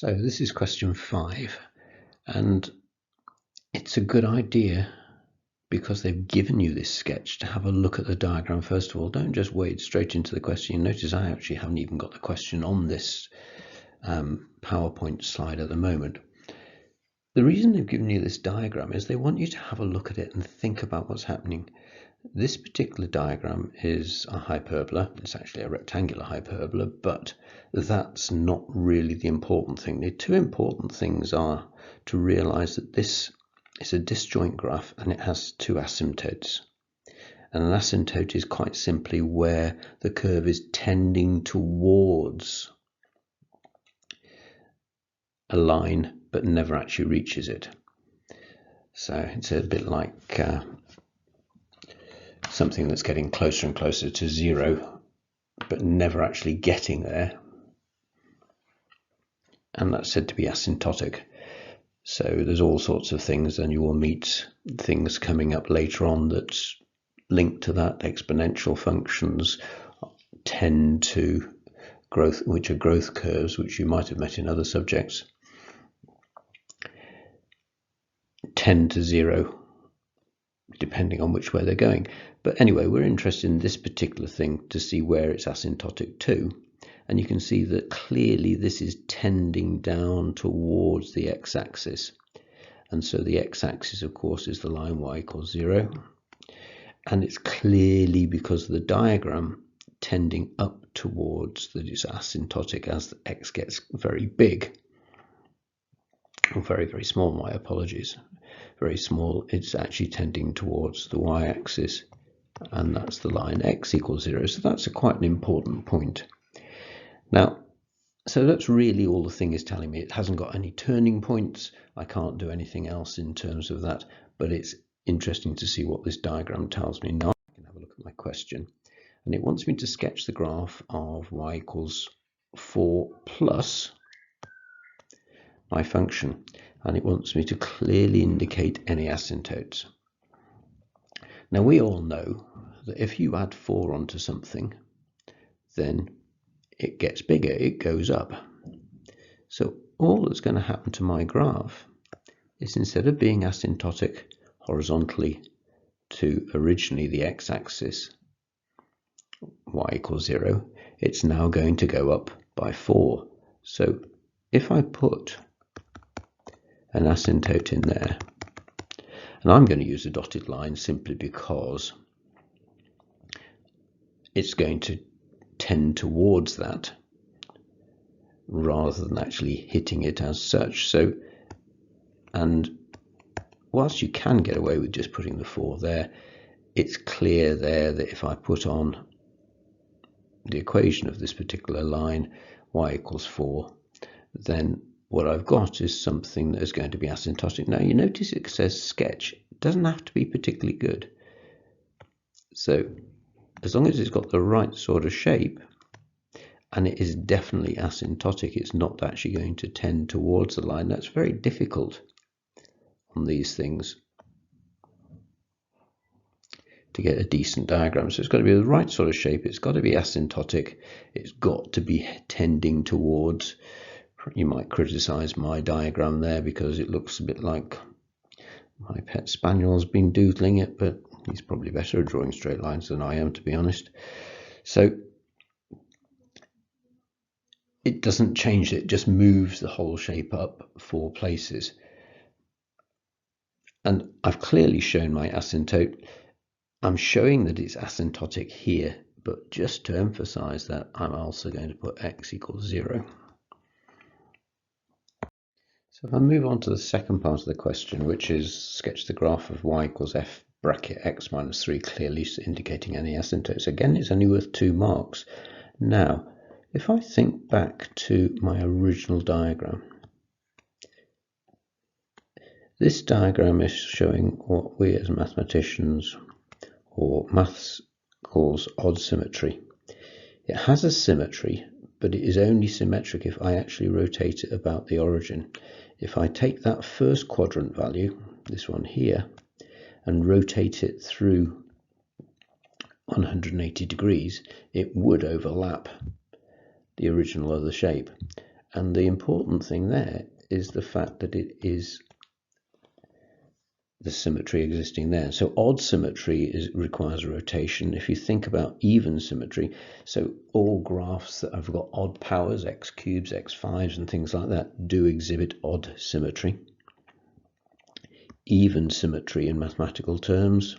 So this is question 5, and it's a good idea, because they've given you this sketch, to have a look at the diagram first of all. Don't just wade straight into the question. You notice I actually haven't even got the question on this PowerPoint slide at the moment. The reason they've given you this diagram is they want you to have a look at it and think about what's happening. This particular diagram is a hyperbola. It's actually a rectangular hyperbola, but that's not really the important thing. The two important things are to realize that this is a disjoint graph and it has two asymptotes. And an asymptote is quite simply where the curve is tending towards a line but never actually reaches it. So it's a bit like something that's getting closer and closer to 0 but never actually getting there, and that's said to be asymptotic. So there's all sorts of things, and you will meet things coming up later on that's linked to that. Exponential functions tend to growth, which are growth curves, which you might have met in other subjects, tend to 0 depending on which way they're going. But anyway, we're interested in this particular thing to see where it's asymptotic to, and you can see that clearly this is tending down towards the x-axis, and so the x-axis of course is the line y equals 0, and it's clearly, because of the diagram, tending up towards that it's asymptotic as the x gets very big, or very, very small, my apologies, very small. It's actually tending towards the y-axis, and that's the line x equals 0. So that's quite an important point. Now, so that's really all the thing is telling me. It hasn't got any turning points. I can't do anything else in terms of that, but it's interesting to see what this diagram tells me. Now I can have a look at my question, and it wants me to sketch the graph of y equals 4 plus my function, and it wants me to clearly indicate any asymptotes. Now we all know that if you add 4 onto something, then it gets bigger, it goes up. So all that's going to happen to my graph is, instead of being asymptotic horizontally to originally the x-axis, y equals 0, it's now going to go up by 4. So if I put an asymptote in there, and I'm going to use a dotted line simply because it's going to tend towards that rather than actually hitting it as such. So, and whilst you can get away with just putting the 4 there, it's clear there that if I put on the equation of this particular line, y equals 4, then what I've got is something that is going to be asymptotic. Now you notice it says sketch. It doesn't have to be particularly good. So as long as it's got the right sort of shape, and it is definitely asymptotic, it's not actually going to tend towards the line. That's very difficult on these things to get a decent diagram. So it's got to be the right sort of shape, it's got to be asymptotic, it's got to be tending towards. You might criticize my diagram there because it looks a bit like my pet spaniel's been doodling it, but he's probably better at drawing straight lines than I am, to be honest. So it doesn't change it, just moves the whole shape up 4 places. And I've clearly shown my asymptote. I'm showing that it's asymptotic here, but just to emphasize that, I'm also going to put x equals 0. So if I move on to the second part of the question, which is sketch the graph of y equals f bracket x minus 3, clearly indicating any asymptotes. Again, it's only worth 2 marks. Now, if I think back to my original diagram, this diagram is showing what we as mathematicians or maths calls odd symmetry. It has a symmetry, but it is only symmetric if I actually rotate it about the origin. If I take that first quadrant value, this one here, and rotate it through 180 degrees, it would overlap the original of the shape. And the important thing there is the fact that it is the symmetry existing there. So odd symmetry requires a rotation. If you think about even symmetry, so all graphs that have got odd powers, x cubes, x5s and things like that, do exhibit odd symmetry. Even symmetry in mathematical terms,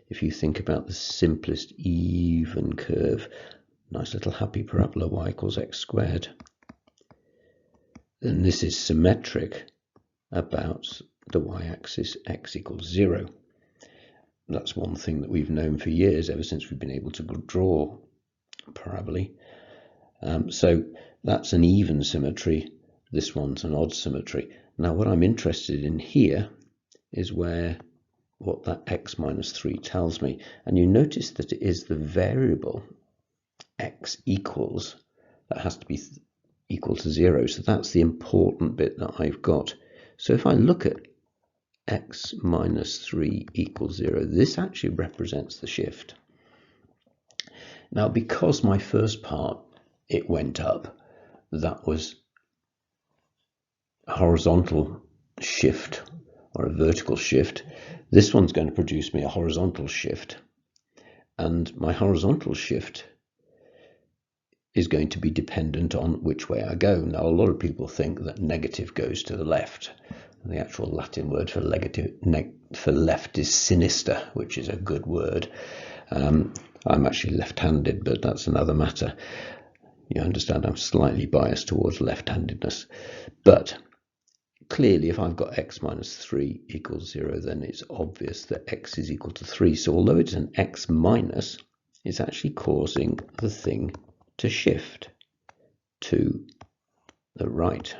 if you think about the simplest even curve, nice little happy parabola y equals x squared, then this is symmetric about the y-axis x equals 0. That's one thing that we've known for years, ever since we've been able to draw parabolae. So that's an even symmetry, this one's an odd symmetry. Now what I'm interested in here is what that x minus 3 tells me. And you notice that it is the variable x equals that has to be equal to 0. So that's the important bit that I've got. So if I look at x minus 3 equals 0, this actually represents the shift. Now, because my first part, it went up, that was a horizontal shift or a vertical shift. This one's going to produce me a horizontal shift. And my horizontal shift is going to be dependent on which way I go. Now, a lot of people think that negative goes to the left. The actual Latin word for left is sinister, which is a good word. I'm actually left-handed, but that's another matter. You understand I'm slightly biased towards left-handedness. But clearly, if I've got x minus 3 equals 0, then it's obvious that x is equal to 3. So although it's an x minus, it's actually causing the thing to shift to the right.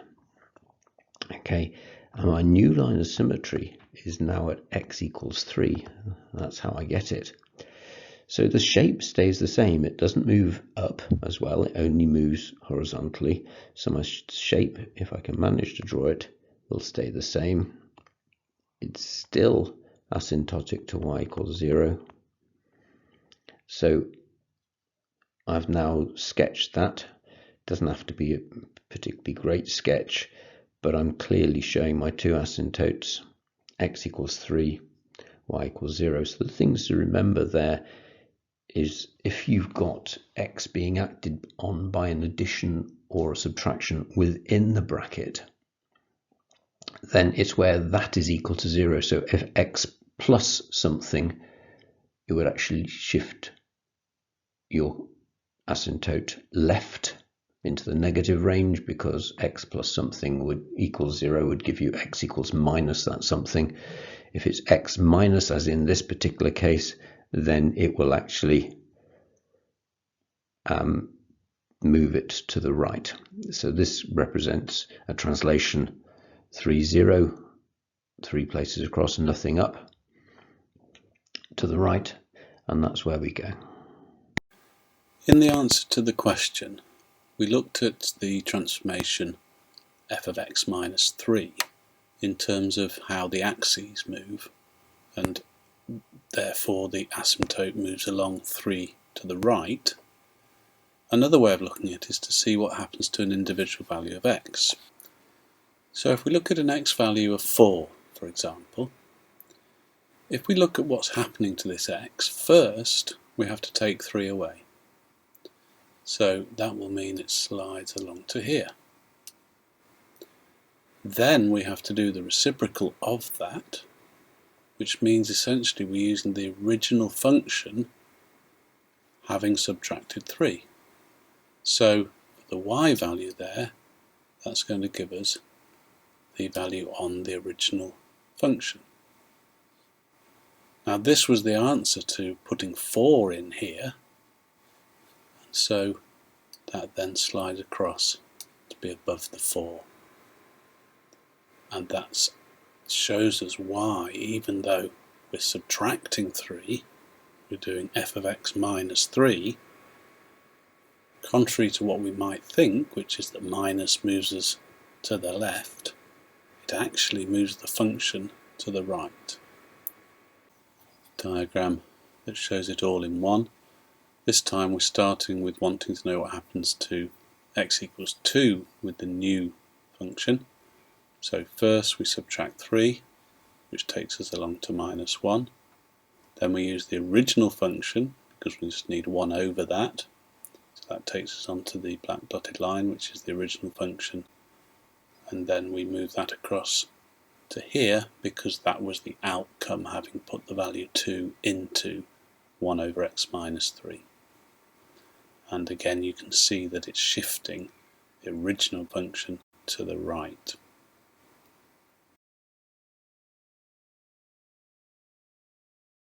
Okay, and my new line of symmetry is now at x equals 3. That's how I get it. So the shape stays the same. It doesn't move up as well. It only moves horizontally. So my shape, if I can manage to draw it, will stay the same. It's still asymptotic to y equals 0. So I've now sketched that. Doesn't have to be a particularly great sketch, but I'm clearly showing my two asymptotes, x equals 3, y equals 0. So the things to remember there is if you've got x being acted on by an addition or a subtraction within the bracket, then it's where that is equal to 0. So if x plus something, it would actually shift your asymptote left into the negative range, because x plus something would equal 0 would give you x equals minus that something. If it's x minus, as in this particular case, then it will actually move it to the right. So this represents a translation 3, 0, 3 places across, nothing up to the right, and that's where we go. In the answer to the question, we looked at the transformation f of x minus 3 in terms of how the axes move, and therefore the asymptote moves along 3 to the right. Another way of looking at it is to see what happens to an individual value of x. So if we look at an x value of 4, for example, if we look at what's happening to this x, first we have to take 3 away. So that will mean it slides along to here. Then we have to do the reciprocal of that, which means essentially we're using the original function having subtracted 3. So for the y value there, that's going to give us the value on the original function. Now this was the answer to putting 4 in here, so that then slides across to be above the 4. And that shows us why, even though we're subtracting 3, we're doing f of x minus 3, contrary to what we might think, which is that minus moves us to the left, it actually moves the function to the right. Diagram that shows it all in one. This time we're starting with wanting to know what happens to x equals 2 with the new function. So first we subtract 3, which takes us along to minus 1. Then we use the original function, because we just need 1 over that. So that takes us onto the black dotted line, which is the original function. And then we move that across to here, because that was the outcome, having put the value 2 into 1 over x minus 3. And again you can see that it's shifting the original function to the right.